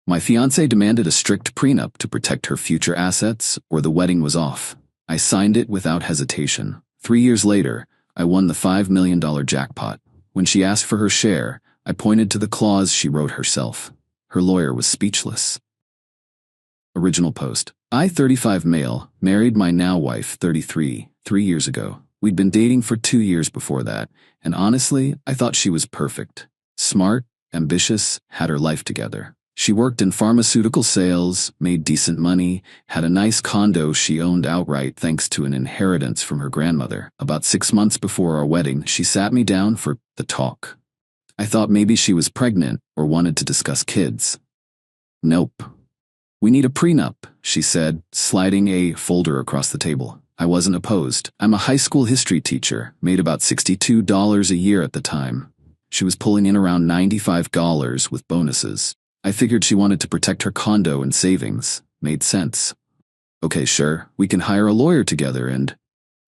My fiancée demanded a strict prenup to protect her future assets, or the wedding was off. I signed it without hesitation. 3 years later, I won the $5 million jackpot. When she asked for her share, I pointed to the clause she wrote herself. Her lawyer was speechless. Original post. I, 35 male, married my now wife, 33, 3 years ago. We'd been dating for 2 years before that, and honestly, I thought she was perfect. Smart, ambitious, had her life together. She worked in pharmaceutical sales, made decent money, had a nice condo she owned outright thanks to an inheritance from her grandmother. About 6 months before our wedding, she sat me down for the talk. I thought maybe she was pregnant or wanted to discuss kids. Nope. We need a prenup, she said, sliding a folder across the table. I wasn't opposed. I'm a high school history teacher, made about $62 a year at the time. She was pulling in around $95 with bonuses. I figured she wanted to protect her condo and savings. Made sense. Okay, sure, we can hire a lawyer together and...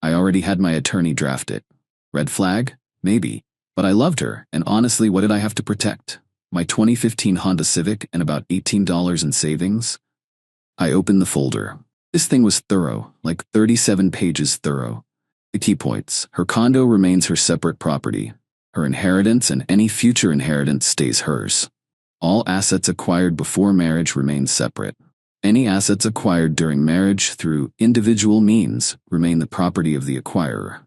I already had my attorney draft it. Red flag? Maybe. But I loved her, and honestly, what did I have to protect? My 2015 Honda Civic and about $18 in savings? I opened the folder. This thing was thorough, like 37 pages thorough. The key points. Her condo remains her separate property. Her inheritance and any future inheritance stays hers. All assets acquired before marriage remain separate. Any assets acquired during marriage through individual means remain the property of the acquirer.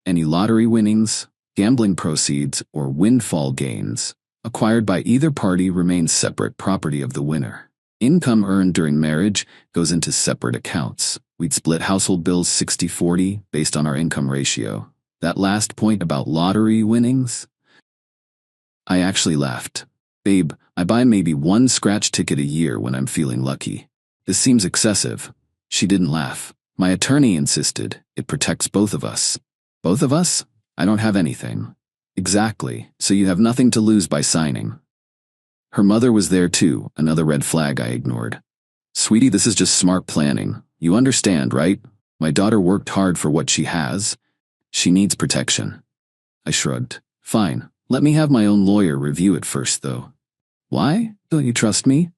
Any lottery winnings, gambling proceeds, or windfall gains acquired by either party remain separate property of the winner. Income earned during marriage goes into separate accounts. We'd split household bills 60-40 based on our income ratio. That last point about lottery winnings? I actually laughed. Babe, I buy maybe one scratch ticket a year when I'm feeling lucky. This seems excessive. She didn't laugh. My attorney insisted. It protects both of us. Both of us? I don't have anything. Exactly, so you have nothing to lose by signing. Her mother was there too, another red flag I ignored. Sweetie, this is just smart planning. You understand, right? My daughter worked hard for what she has. She needs protection. I shrugged. Fine, let me have my own lawyer review it first though. Why? Don't you trust me?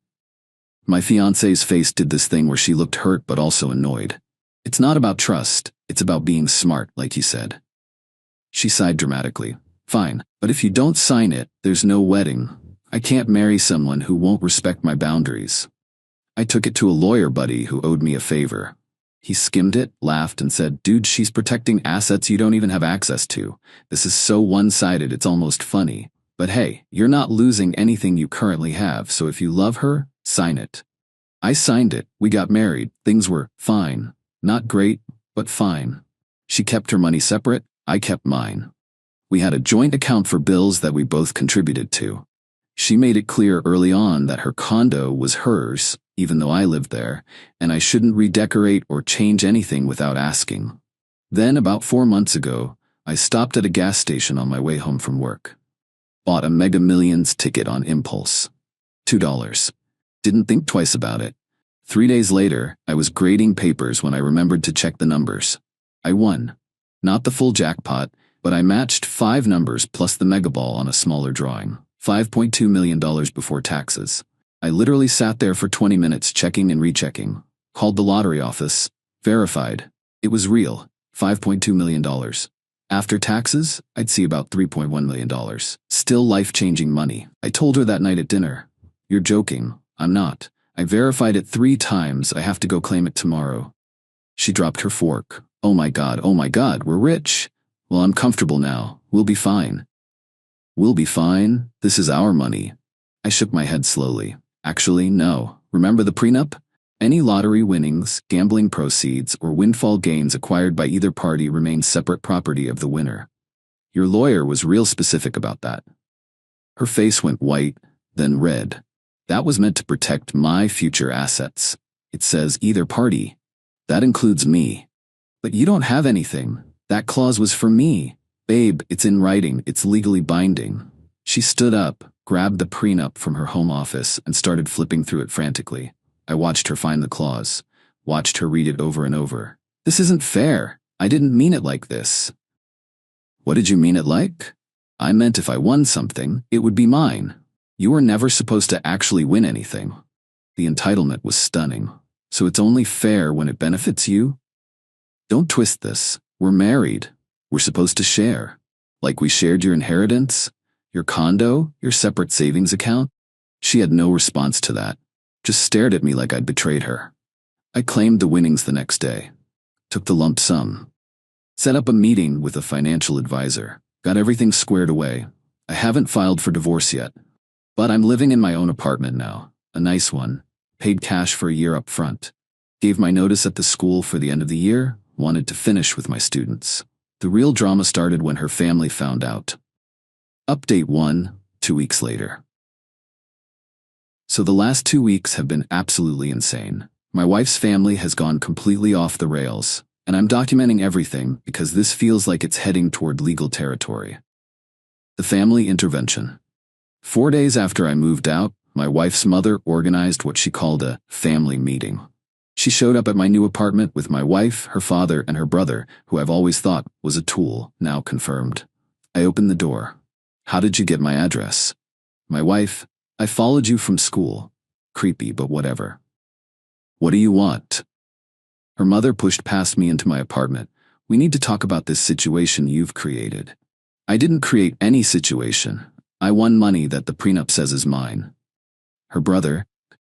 My fiancé's face did this thing where she looked hurt but also annoyed. It's not about trust, it's about being smart, like you said. She sighed dramatically. Fine, but if you don't sign it, there's no wedding. I can't marry someone who won't respect my boundaries. I took it to a lawyer buddy who owed me a favor. He skimmed it, laughed, and said, Dude, she's protecting assets you don't even have access to. This is so one-sided it's almost funny. But hey, you're not losing anything you currently have, so if you love her, sign it. I signed it. We got married. Things were fine. Not great, but fine. She kept her money separate. I kept mine. We had a joint account for bills that we both contributed to. She made it clear early on that her condo was hers, even though I lived there, and I shouldn't redecorate or change anything without asking. Then, about 4 months ago, I stopped at a gas station on my way home from work. Bought a Mega Millions ticket on impulse. $2. Didn't think twice about it. 3 days later, I was grading papers when I remembered to check the numbers. I won. Not the full jackpot, but I matched 5 numbers plus the Mega Ball on a smaller drawing. $5.2 million before taxes. I literally sat there for 20 minutes checking and rechecking. Called the lottery office. Verified. It was real. $5.2 million. After taxes, I'd see about $3.1 million. Still life-changing money. I told her that night at dinner. You're joking. I'm not. I verified it 3 times. I have to go claim it tomorrow. She dropped her fork. Oh my God, we're rich. Well, I'm comfortable now. We'll be fine. We'll be fine. This is our money. I shook my head slowly. Actually, no. Remember the prenup? Any lottery winnings, gambling proceeds, or windfall gains acquired by either party remain separate property of the winner. Your lawyer was real specific about that. Her face went white, then red. That was meant to protect my future assets. It says either party. That includes me. But you don't have anything. That clause was for me. Babe, it's in writing. It's legally binding. She stood up, grabbed the prenup from her home office, and started flipping through it frantically. I watched her find the clause, watched her read it over and over. This isn't fair. I didn't mean it like this. What did you mean it like? I meant if I won something, it would be mine. You were never supposed to actually win anything. The entitlement was stunning. So it's only fair when it benefits you? Don't twist this. We're married. We're supposed to share. Like we shared your inheritance, your condo, your separate savings account? She had no response to that. Just stared at me like I'd betrayed her. I claimed the winnings the next day. Took the lump sum. Set up a meeting with a financial advisor. Got everything squared away. I haven't filed for divorce yet. But I'm living in my own apartment now. A nice one. Paid cash for a year up front. Gave my notice at the school for the end of the year. Wanted to finish with my students. The real drama started when her family found out. Update 1, 2 weeks later. So the last 2 weeks have been absolutely insane. My wife's family has gone completely off the rails, and I'm documenting everything because this feels like it's heading toward legal territory. The family intervention. 4 days after I moved out, my wife's mother organized what she called a family meeting. She showed up at my new apartment with my wife, her father, and her brother, who I've always thought was a tool, now confirmed. I opened the door. How did you get my address? My wife, I followed you from school. Creepy, but whatever. What do you want? Her mother pushed past me into my apartment. We need to talk about this situation you've created. I didn't create any situation. I won money that the prenup says is mine. Her brother,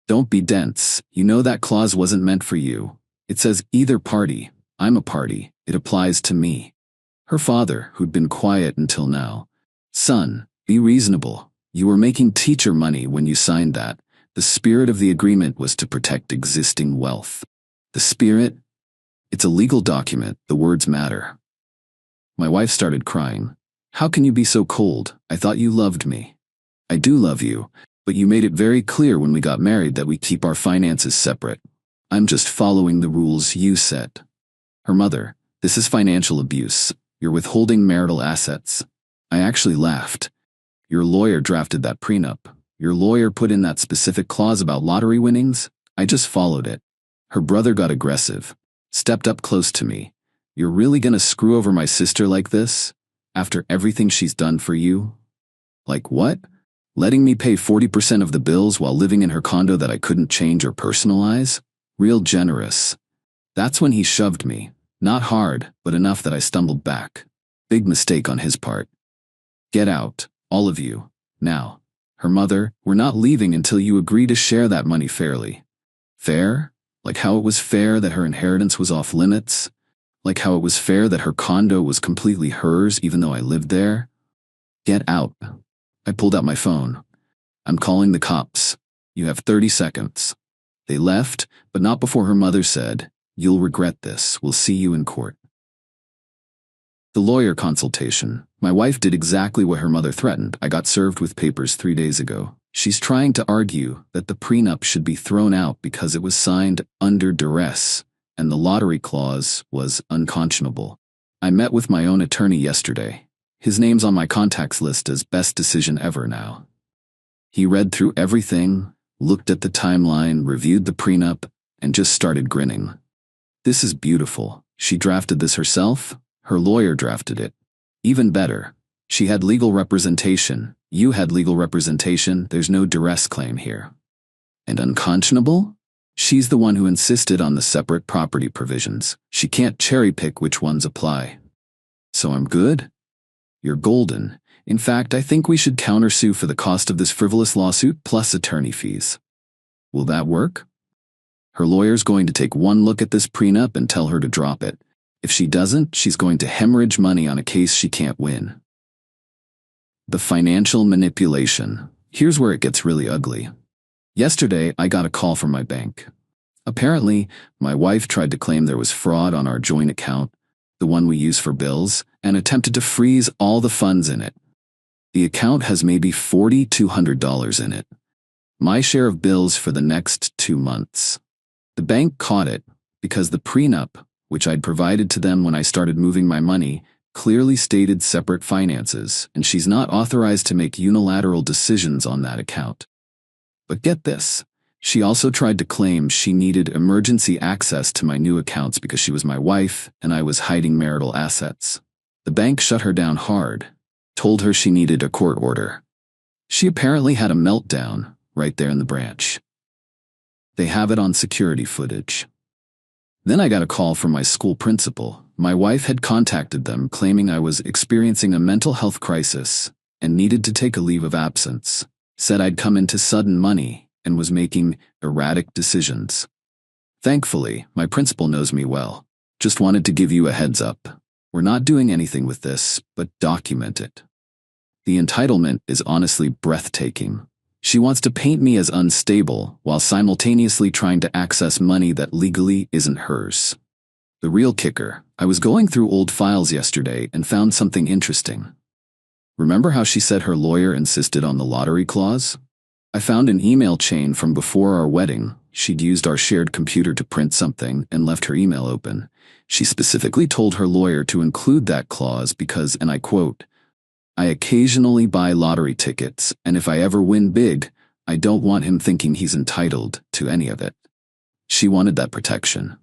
don't be dense. You know that clause wasn't meant for you. It says either party. I'm a party. It applies to me. Her father, who'd been quiet until now. Son, be reasonable. You were making teacher money when you signed that. The spirit of the agreement was to protect existing wealth. The spirit? It's a legal document. The words matter. My wife started crying. How can you be so cold? I thought you loved me. I do love you, but you made it very clear when we got married that we keep our finances separate. I'm just following the rules you set. Her mother, this is financial abuse. You're withholding marital assets. I actually laughed. Your lawyer drafted that prenup. Your lawyer put in that specific clause about lottery winnings. I just followed it. Her brother got aggressive. Stepped up close to me. You're really gonna screw over my sister like this? After everything she's done for you? Like what? Letting me pay 40% of the bills while living in her condo that I couldn't change or personalize? Real generous. That's when he shoved me. Not hard, but enough that I stumbled back. Big mistake on his part. Get out, all of you. Now. Her mother, we're not leaving until you agree to share that money fairly. Fair? Like how it was fair that her inheritance was off limits? Like how it was fair that her condo was completely hers even though I lived there? Get out. I pulled out my phone. I'm calling the cops. You have 30 seconds. They left, but not before her mother said, you'll regret this. We'll see you in court. The lawyer consultation. My wife did exactly what her mother threatened. I got served with papers 3 days ago. She's trying to argue that the prenup should be thrown out because it was signed under duress, and the lottery clause was unconscionable. I met with my own attorney yesterday. His name's on my contacts list as best decision ever now. He read through everything, looked at the timeline, reviewed the prenup, and just started grinning. This is beautiful. She drafted this herself? Her lawyer drafted it. Even better. She had legal representation. You had legal representation. There's no duress claim here. And unconscionable? She's the one who insisted on the separate property provisions. She can't cherry-pick which ones apply. So I'm good? You're golden. In fact, I think we should countersue for the cost of this frivolous lawsuit plus attorney fees. Will that work? Her lawyer's going to take one look at this prenup and tell her to drop it. If she doesn't, she's going to hemorrhage money on a case she can't win. The financial manipulation. Here's where it gets really ugly. Yesterday, I got a call from my bank. Apparently, my wife tried to claim there was fraud on our joint account, the one we use for bills, and attempted to freeze all the funds in it. The account has maybe $4,200 in it. My share of bills for the next 2 months. The bank caught it because the prenup, which I'd provided to them when I started moving my money, clearly stated separate finances, and she's not authorized to make unilateral decisions on that account. But get this, she also tried to claim she needed emergency access to my new accounts because she was my wife and I was hiding marital assets. The bank shut her down hard, told her she needed a court order. She apparently had a meltdown right there in the branch. They have it on security footage. Then I got a call from my school principal. My wife had contacted them claiming I was experiencing a mental health crisis and needed to take a leave of absence. Said I'd come into sudden money and was making erratic decisions. Thankfully, my principal knows me well. Just wanted to give you a heads up. We're not doing anything with this, but document it. The entitlement is honestly breathtaking. She wants to paint me as unstable while simultaneously trying to access money that legally isn't hers. The real kicker, I was going through old files yesterday and found something interesting. Remember how she said her lawyer insisted on the lottery clause? I found an email chain from before our wedding. She'd used our shared computer to print something and left her email open. She specifically told her lawyer to include that clause because, and I quote, "I occasionally buy lottery tickets, and if I ever win big, I don't want him thinking he's entitled to any of it." She wanted that protection.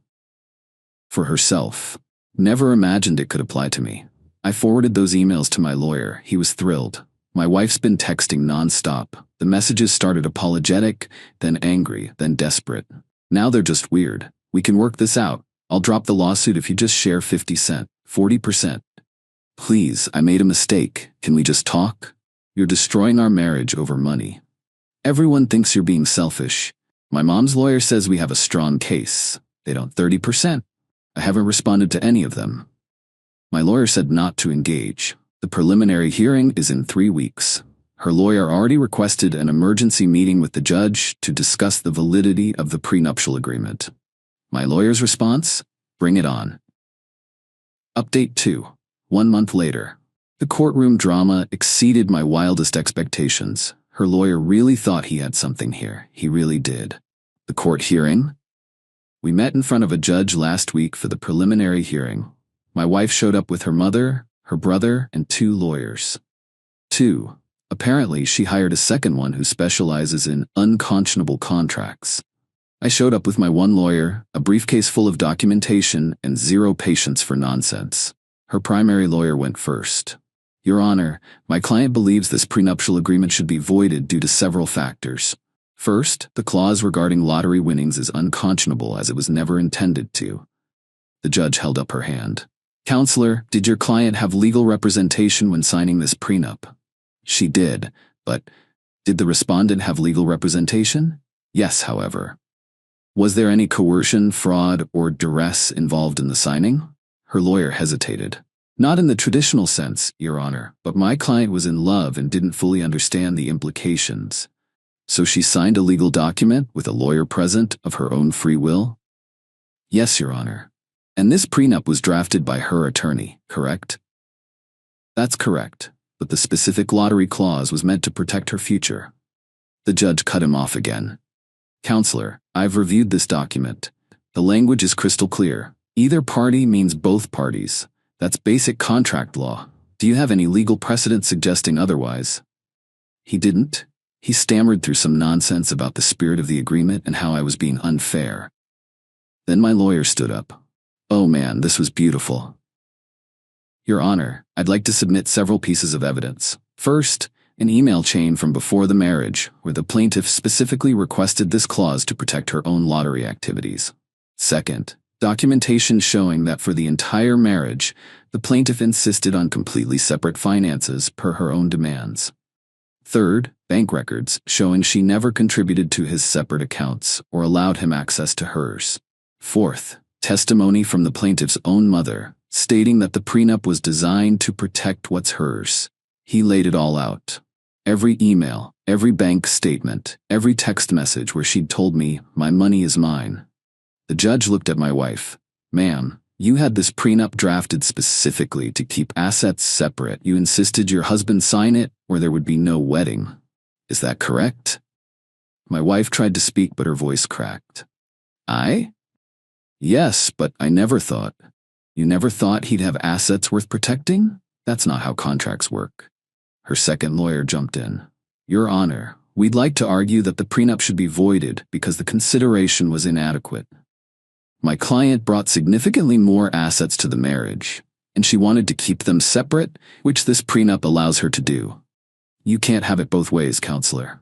For herself. Never imagined it could apply to me. I forwarded those emails to my lawyer. He was thrilled. My wife's been texting nonstop. The messages started apologetic, then angry, then desperate. Now they're just weird. "We can work this out. I'll drop the lawsuit if you just share 50 cents, 40%. Please, I made a mistake. Can we just talk? You're destroying our marriage over money. Everyone thinks you're being selfish. My mom's lawyer says we have a strong case. They don't 30%. I haven't responded to any of them. My lawyer said not to engage. The preliminary hearing is in 3 weeks. Her lawyer already requested an emergency meeting with the judge to discuss the validity of the prenuptial agreement. My lawyer's response? Bring it on. Update 2. 1 month later. The courtroom drama exceeded my wildest expectations. Her lawyer really thought he had something here. He really did. The court hearing? We met in front of a judge last week for the preliminary hearing. My wife showed up with her mother, her brother, and 2 lawyers. 2. Apparently, she hired a second one who specializes in unconscionable contracts. I showed up with my 1 lawyer, a briefcase full of documentation, and 0 patience for nonsense. Her primary lawyer went first. Your Honor, my client believes this prenuptial agreement should be voided due to several factors. First, the clause regarding lottery winnings is unconscionable as it was never intended to. The judge held up her hand. Counselor, did your client have legal representation when signing this prenup? She did, but did the respondent have legal representation? Yes, however. Was there any coercion, fraud, or duress involved in the signing? Her lawyer hesitated. Not in the traditional sense, Your Honor, but my client was in love and didn't fully understand the implications. So she signed a legal document with a lawyer present of her own free will? Yes, Your Honor. And this prenup was drafted by her attorney, correct? That's correct, but the specific lottery clause was meant to protect her future. The judge cut him off again. Counselor, I've reviewed this document. The language is crystal clear. Either party means both parties. That's basic contract law. Do you have any legal precedent suggesting otherwise? He didn't. He stammered through some nonsense about the spirit of the agreement and how I was being unfair. Then my lawyer stood up. Oh man, this was beautiful. Your Honor, I'd like to submit several pieces of evidence. First, an email chain from before the marriage, where the plaintiff specifically requested this clause to protect her own lottery activities. Second, documentation showing that for the entire marriage, the plaintiff insisted on completely separate finances per her own demands. Third, bank records showing she never contributed to his separate accounts or allowed him access to hers. Fourth, testimony from the plaintiff's own mother, stating that the prenup was designed to protect what's hers. He laid it all out. Every email, every bank statement, every text message where she'd told me, my money is mine. The judge looked at my wife. Ma'am, you had this prenup drafted specifically to keep assets separate. You insisted your husband sign it or there would be no wedding. Is that correct? My wife tried to speak, but her voice cracked. Yes, but I never thought. You never thought he'd have assets worth protecting? That's not how contracts work. Her second lawyer jumped in. Your Honor, we'd like to argue that the prenup should be voided because the consideration was inadequate. My client brought significantly more assets to the marriage, and she wanted to keep them separate, which this prenup allows her to do. You can't have it both ways, counselor.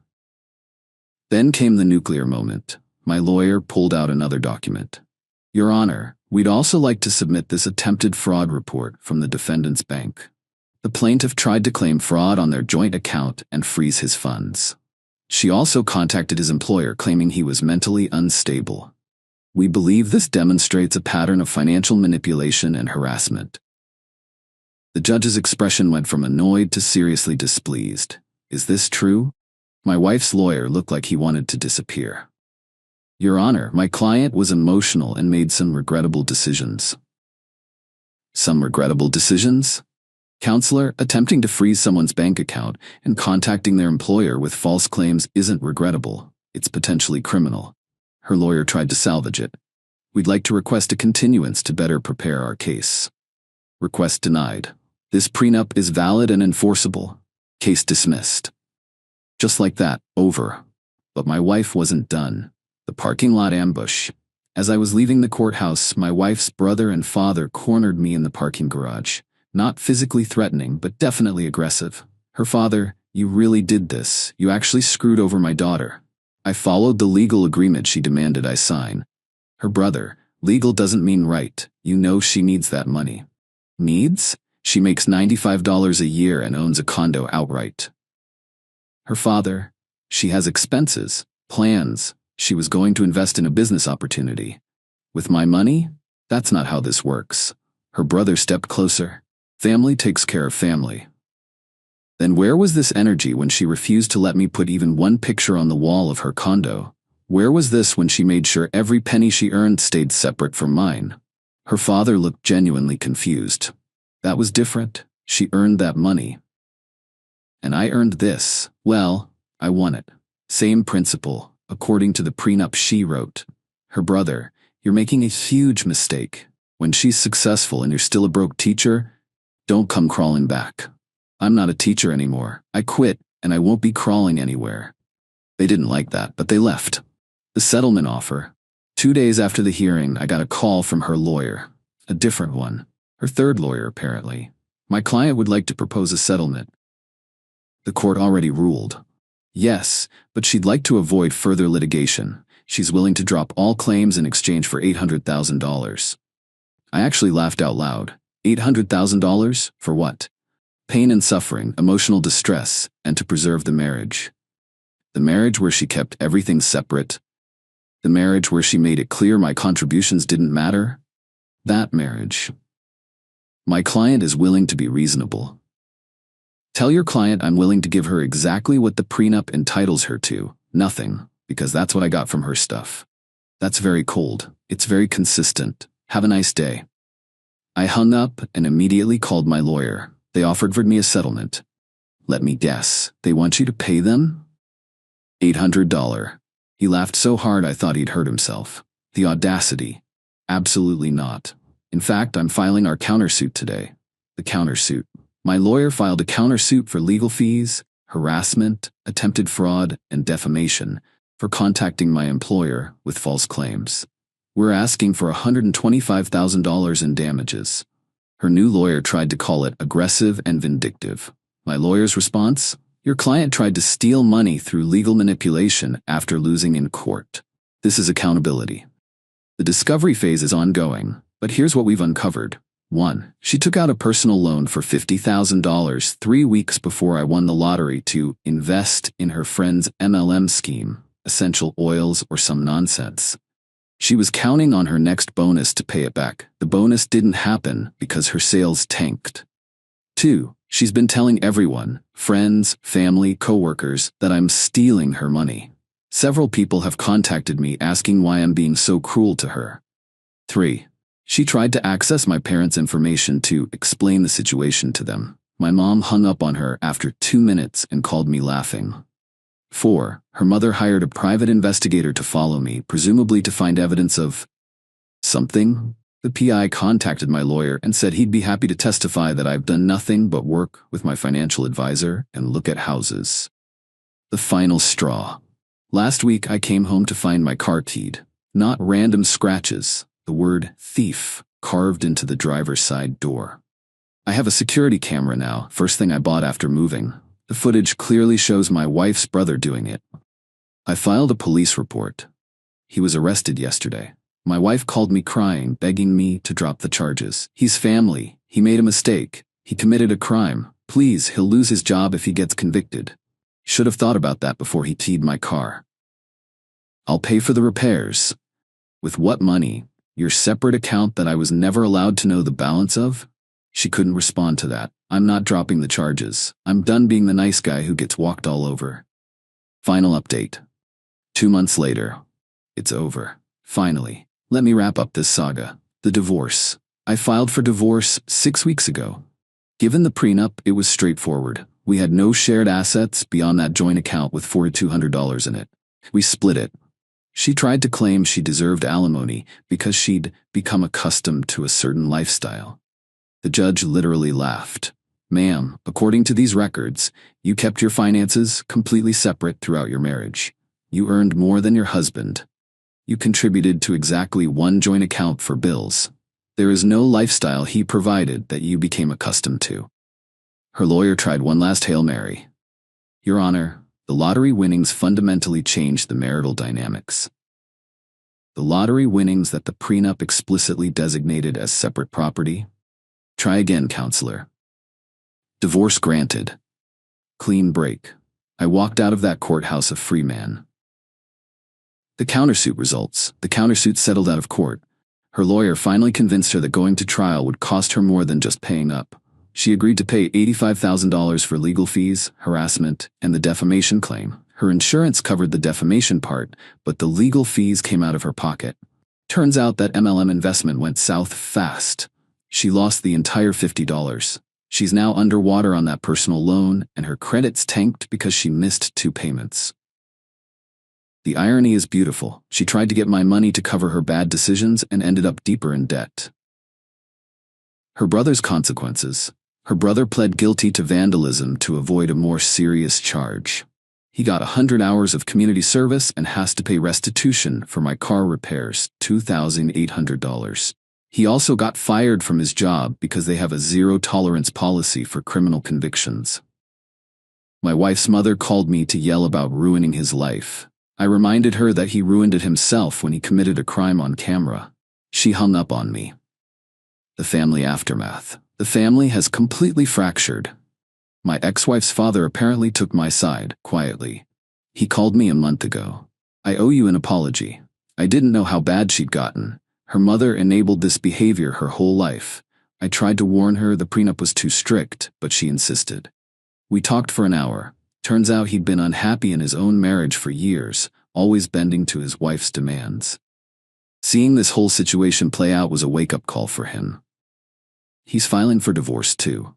Then came the nuclear moment. My lawyer pulled out another document. Your Honor, we'd also like to submit this attempted fraud report from the defendant's bank. The plaintiff tried to claim fraud on their joint account and freeze his funds. She also contacted his employer claiming he was mentally unstable. We believe this demonstrates a pattern of financial manipulation and harassment. The judge's expression went from annoyed to seriously displeased. Is this true? My wife's lawyer looked like he wanted to disappear. Your Honor, my client was emotional and made some regrettable decisions. Some regrettable decisions? Counselor, attempting to freeze someone's bank account and contacting their employer with false claims isn't regrettable. It's potentially criminal. Her lawyer tried to salvage it. We'd like to request a continuance to better prepare our case. Request denied. This prenup is valid and enforceable. Case dismissed. Just like that, over. But my wife wasn't done. The parking lot ambush. As I was leaving the courthouse, my wife's brother and father cornered me in the parking garage. Not physically threatening, but definitely aggressive. Her father, you really did this. You actually screwed over my daughter. I followed the legal agreement she demanded I sign. Her brother, legal doesn't mean right. You know she needs that money. Needs? She makes $95 a year and owns a condo outright. Her father, she has expenses, plans. She was going to invest in a business opportunity. With my money? That's not how this works. Her brother stepped closer. Family takes care of family. Then where was this energy when she refused to let me put even one picture on the wall of her condo? Where was this when she made sure every penny she earned stayed separate from mine? Her father looked genuinely confused. That was different. She earned that money. And I earned this. Well, I won it. Same principle, according to the prenup she wrote. Her brother, you're making a huge mistake. When she's successful and you're still a broke teacher, don't come crawling back. I'm not a teacher anymore. I quit, and I won't be crawling anywhere. They didn't like that, but they left. The settlement offer. 2 days after the hearing, I got a call from her lawyer. A different one. Her third lawyer, apparently. My client would like to propose a settlement. The court already ruled. Yes, but she'd like to avoid further litigation. She's willing to drop all claims in exchange for $800,000. I actually laughed out loud. $800,000? For what? Pain and suffering, emotional distress, and to preserve the marriage. The marriage where she kept everything separate. The marriage where she made it clear my contributions didn't matter. That marriage. My client is willing to be reasonable. Tell your client I'm willing to give her exactly what the prenup entitles her to, nothing, because that's what I got from her stuff. That's very cold. It's very consistent. Have a nice day. I hung up and immediately called my lawyer. They offered me a settlement. Let me guess, they want you to pay them? $800. He laughed so hard I thought he'd hurt himself. The audacity. Absolutely not. In fact, I'm filing our countersuit today. The countersuit. My lawyer filed a countersuit for legal fees, harassment, attempted fraud, and defamation for contacting my employer with false claims. We're asking for $125,000 in damages. Her new lawyer tried to call it aggressive and vindictive. My lawyer's response? Your client tried to steal money through legal manipulation after losing in court. This is accountability. The discovery phase is ongoing, but here's what we've uncovered. 1. She took out a personal loan for $50,000 3 weeks before I won the lottery to invest in her friend's MLM scheme, essential oils or some nonsense. She was counting on her next bonus to pay it back. The bonus didn't happen because her sales tanked. 2. She's been telling everyone, friends, family, coworkers, that I'm stealing her money. Several people have contacted me asking why I'm being so cruel to her. 3. She tried to access my parents' information to explain the situation to them. My mom hung up on her after 2 minutes and called me laughing. 4. Her mother hired a private investigator to follow me, presumably to find evidence of something. The PI contacted my lawyer and said he'd be happy to testify that I've done nothing but work with my financial advisor and look at houses. The final straw. Last week I came home to find my car keyed. Not random scratches, the word thief carved into the driver's side door. I have a security camera now, first thing I bought after moving. The footage clearly shows my wife's brother doing it. I filed a police report. He was arrested yesterday. My wife called me crying, begging me to drop the charges. He's family. He made a mistake. He committed a crime. Please, he'll lose his job if he gets convicted. Should have thought about that before he keyed my car. I'll pay for the repairs. With what money? Your separate account that I was never allowed to know the balance of? She couldn't respond to that. I'm not dropping the charges. I'm done being the nice guy who gets walked all over. Final update. 2 months later. It's over. Finally. Let me wrap up this saga. The divorce. I filed for divorce 6 weeks ago. Given the prenup, it was straightforward. We had no shared assets beyond that joint account with $4,200 in it. We split it. She tried to claim she deserved alimony because she'd become accustomed to a certain lifestyle. The judge literally laughed. Ma'am, according to these records, you kept your finances completely separate throughout your marriage. You earned more than your husband. You contributed to exactly one joint account for bills. There is no lifestyle he provided that you became accustomed to. Her lawyer tried one last Hail Mary. Your Honor, the lottery winnings fundamentally changed the marital dynamics. The lottery winnings that the prenup explicitly designated as separate property. Try again, counselor. Divorce granted. Clean break. I walked out of that courthouse a free man. The countersuit results. The countersuit settled out of court. Her lawyer finally convinced her that going to trial would cost her more than just paying up. She agreed to pay $85,000 for legal fees, harassment, and the defamation claim. Her insurance covered the defamation part, but the legal fees came out of her pocket. Turns out that MLM investment went south fast. She lost the entire $50. She's now underwater on that personal loan, and her credits tanked because she missed 2 payments. The irony is beautiful. She tried to get my money to cover her bad decisions and ended up deeper in debt. Her brother's consequences. Her brother pled guilty to vandalism to avoid a more serious charge. He got 100 hours of community service and has to pay restitution for my car repairs, $2,800. He also got fired from his job because they have a zero-tolerance policy for criminal convictions. My wife's mother called me to yell about ruining his life. I reminded her that he ruined it himself when he committed a crime on camera. She hung up on me. The family aftermath. The family has completely fractured. My ex-wife's father apparently took my side, quietly. He called me a month ago. I owe you an apology. I didn't know how bad she'd gotten. Her mother enabled this behavior her whole life. I tried to warn her the prenup was too strict, but she insisted. We talked for an hour. Turns out he'd been unhappy in his own marriage for years, always bending to his wife's demands. Seeing this whole situation play out was a wake-up call for him. He's filing for divorce too.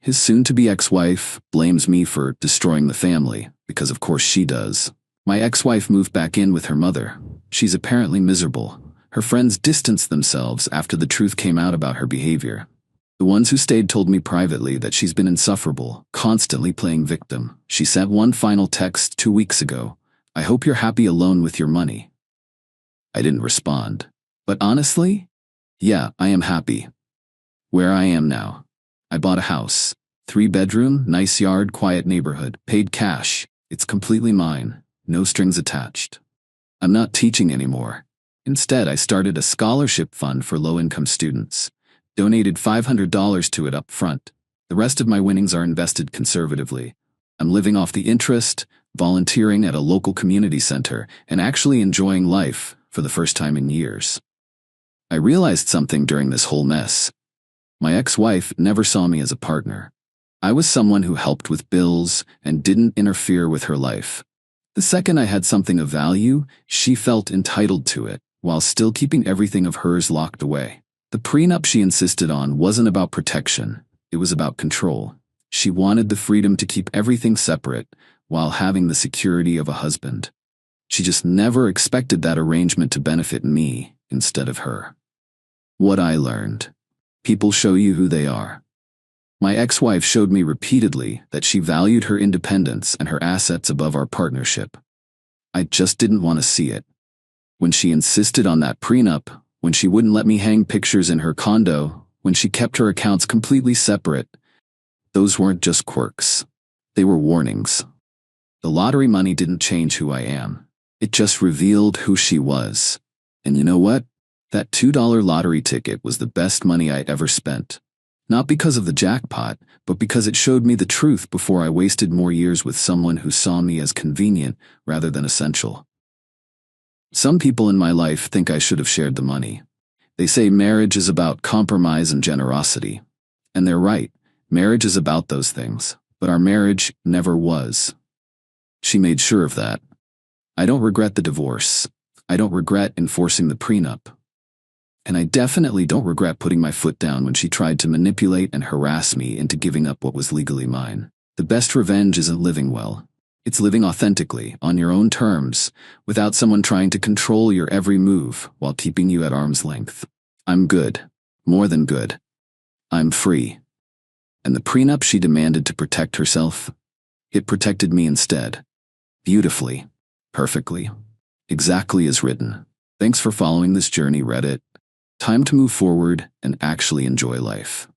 His soon-to-be ex-wife blames me for destroying the family, because of course she does. My ex-wife moved back in with her mother. She's apparently miserable. Her friends distanced themselves after the truth came out about her behavior. The ones who stayed told me privately that she's been insufferable, constantly playing victim. She sent one final text 2 weeks ago. I hope you're happy alone with your money. I didn't respond. But honestly, yeah, I am happy. Where I am now. I bought a house. 3-bedroom, nice yard, quiet neighborhood. Paid cash. It's completely mine. No strings attached. I'm not teaching anymore. Instead, I started a scholarship fund for low-income students. Donated $500 to it up front. The rest of my winnings are invested conservatively. I'm living off the interest, volunteering at a local community center, and actually enjoying life for the first time in years. I realized something during this whole mess. My ex-wife never saw me as a partner. I was someone who helped with bills and didn't interfere with her life. The second I had something of value, she felt entitled to it, while still keeping everything of hers locked away. The prenup she insisted on wasn't about protection, it was about control. She wanted the freedom to keep everything separate, while having the security of a husband. She just never expected that arrangement to benefit me instead of her. What I learned. People show you who they are. My ex-wife showed me repeatedly that she valued her independence and her assets above our partnership. I just didn't want to see it. When she insisted on that prenup, when she wouldn't let me hang pictures in her condo, when she kept her accounts completely separate, those weren't just quirks. They were warnings. The lottery money didn't change who I am. It just revealed who she was. And you know what? That $2 lottery ticket was the best money I'd ever spent. Not because of the jackpot, but because it showed me the truth before I wasted more years with someone who saw me as convenient rather than essential. Some people in my life think I should have shared the money. They say marriage is about compromise and generosity. And they're right. Marriage is about those things. But our marriage never was. She made sure of that. I don't regret the divorce. I don't regret enforcing the prenup. And I definitely don't regret putting my foot down when she tried to manipulate and harass me into giving up what was legally mine. The best revenge isn't living well. It's living authentically, on your own terms, without someone trying to control your every move while keeping you at arm's length. I'm good. More than good. I'm free. And the prenup she demanded to protect herself, it protected me instead. Beautifully. Perfectly. Exactly as written. Thanks for following this journey, Reddit. Time to move forward and actually enjoy life.